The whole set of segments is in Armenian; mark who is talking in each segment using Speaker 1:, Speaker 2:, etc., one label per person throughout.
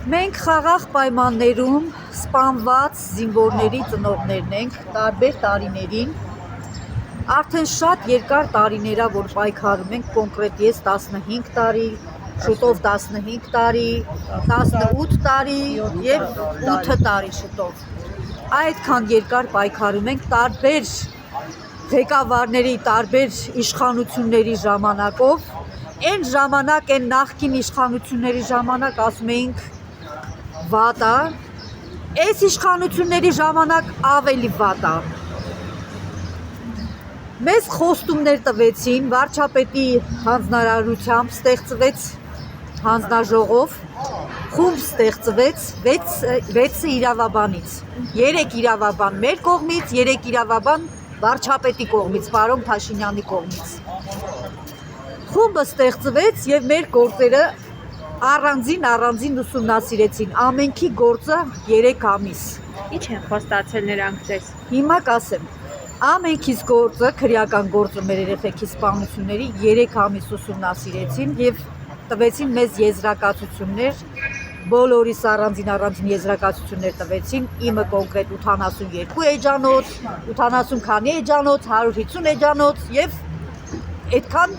Speaker 1: Մենք խաղաղ պայմաններում սպանված զինվորների ծնողներն ենք տարբեր տարիներին, արդեն շատ երկար տարիներ է, որ պայքարում ենք, կոնկրետ ես 15 տարի, շուտով 15 տարի, 18 տարի և 8 տարի շուտով։ Այդքան երկար պայքարում ենք տարբեր ղեկավարների, տարբեր իշխանությունների ժամանակով, այն ժամանակ, այն նախկին իշխանությունների ժամանակ ասում էինք վատ է, այս իշխանությունների ժամանակ ավելի վատ է։ Մեզ խոստումներ տվեցին, վարչապետի հանձնարարությամբ ստեղծվեց հանձնաժողով, խումբ ստեղծվեց 6 իրավաբանից, 3 իրավաբան մեր կողմից, 3 իրավաբան վարչապետի կողմից, պարոն Փաշինյանի կողմից։ Խումբը ստեղծվեց և մեր գործերը առանձին ուսումնասիրեցին, ամենքի գործը 3 ամիս։
Speaker 2: Ինչ են խոստացել նրանք ձեզ։
Speaker 1: Հիմա կասեմ, ամենքից գործը, քրեական գործը մեր երեխեքի սպանությունների 3 ամիս ուսումնասիրեցին և տվեցին մեզ եզրակացություններ, բոլորիս առանձին եզրակացություններ տվեցին, իմը կոնկրետ 82 էջանոց, 80 քանի էջանոց, 150 էջանոց և այդքան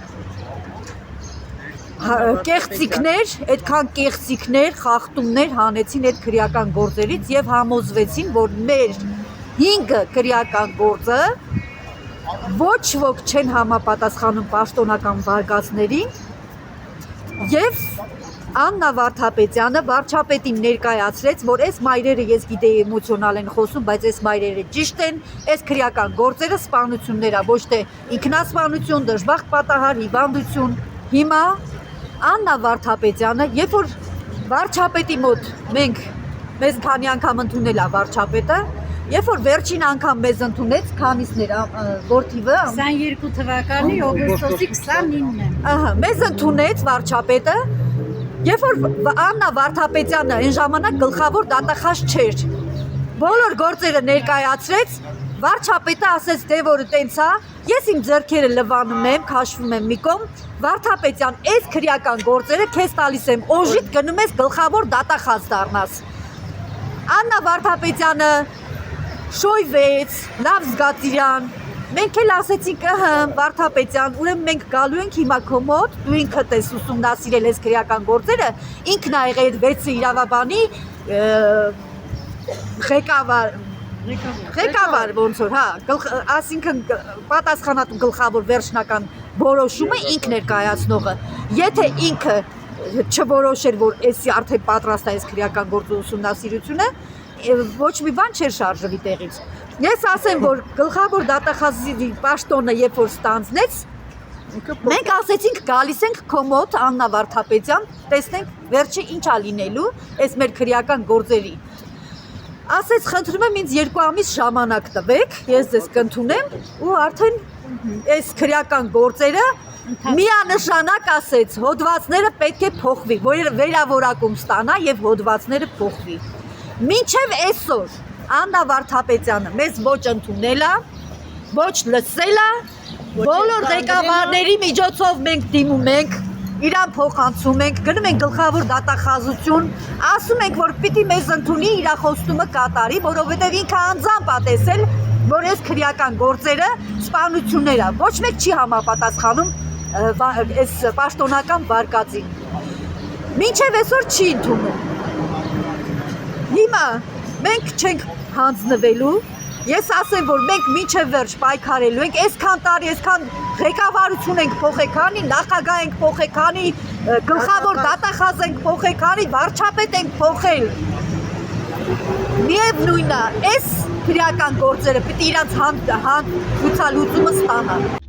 Speaker 1: կեղծիքներ, խախտումներ հանեցին այդ քրեական գործերից և համոզվեցին, որ մեր 5 քրեական գործը ոչ ոք չեն համապատասխանում պաշտոնական վարկածներին և Աննա Վարդապետյանը վարչապետին ներկայացրեց, որ այս մայրերը ես գիտեի էմոցիոնալ են խոսում, բայց այս մայրերը ճիշտ են, այս քրեական գործերը սպանություններ է, ոչ թե ինքնասպանություն, դժբախտ պատահար, հիվանդություն։ Հիմա Աննա Վարդապետյանը, երբ որ վարչապետի մոտ մեզ քանի անգամ ընդունել է վարչապետը, երբ որ վերջին անգամ մեզ ընդունեց, քանիսներ, որ թիվը
Speaker 2: 22 թվականի օգոստոսի 29-ն։
Speaker 1: Մեզ ընդունեց վարչապետը, երբ որ Աննա Վարդապետյանը այն ժամանակ գլխավոր դատախազ չէր, բոլոր գործերը ներկայացրեց, վարչապետը ասեց, դե որ տենց է, ես իմ ձեռքերը լվանում եմ, քաշվում եմ մի կողմ, Վարդապետյան, այս քրեական գործերը քեզ տալիս եմ օժիտ, գնում ես գլխավոր դատախազ դառնաս։ Աննա Վարդապետյանը շոյվեց, լավ զգաց իրան, մենք էլ ասեցինք, Վարդապետյան, ուրեմն մենք գալու ենք հիմա քո մոտ, դու ինքդ ես ուսումնասիրել ես քրեական գործերը, ինքն ա եղել 6 իրավաբանի ղեկավար ոնց որ, ասինքն պատասխանատու գլխավոր վերջնական որոշումը ինքն էր կայացնողը։ Եթե ինքը չորոշեր, որ էսի արդեն պատրաստ է այս քրեական գործի ուսումնասիրությունը, ոչ մի բան չէր շարժվի տեղից։ Ես ասեմ, որ գլխավոր դատախազի պաշտոնը երբ որ ստանձնեց, մենք ասեցինք գալիս ենք քո մոտ Աննա Վարդապետյան, տեսնենք վերջը ինչ ա լինելու այս մեր քրեական գործերի։ Ասեց, խնդրում եմ ինձ 2 ամիս ժամանակ տվեք, ես ձեզ կընդունեմ ու արդեն այս քրեական գործերը միանշանակ ասեց, հոդվածները պետք է փոխվի, վերավորակում ստանա և հոդվածները փոխվի։ Մինչև այսօր Աննա Վարդապետյանը մեզ ոչ ընդունել է, ոչ լսել է, բոլոր ղեկավարների միջոցով մենք դիմում ենք, իրան փոխանցում ենք, գնում ենք գլխավոր դատախազություն, ասում ենք, որ պիտի մեզ ընդունի, իր խոստումը կատարի, որովհետև ինքը անձամբ ա տեսել, որ այս քրեական գործերը սպանություններ է, ոչ մեկ չի համապատասխանում այս պաշտոնական վարկածին։ Մինչև այսօր չի ընդունում։ Հիմա մենք չենք հանձնվելու, ես ասեմ, որ մենք մինչև վերջ պայքարելու ենք, այսքան տարի, այսքան ղեկավարություն ենք փոխեքանի, նախագահ ենք փոխեքանի, գլխավոր դատախազ ենք փոխեքանի, վարչապետ ենք փոխել։ Միևնույն է, այս քրեական գործերը պիտի իրանց լուծումը ստանան։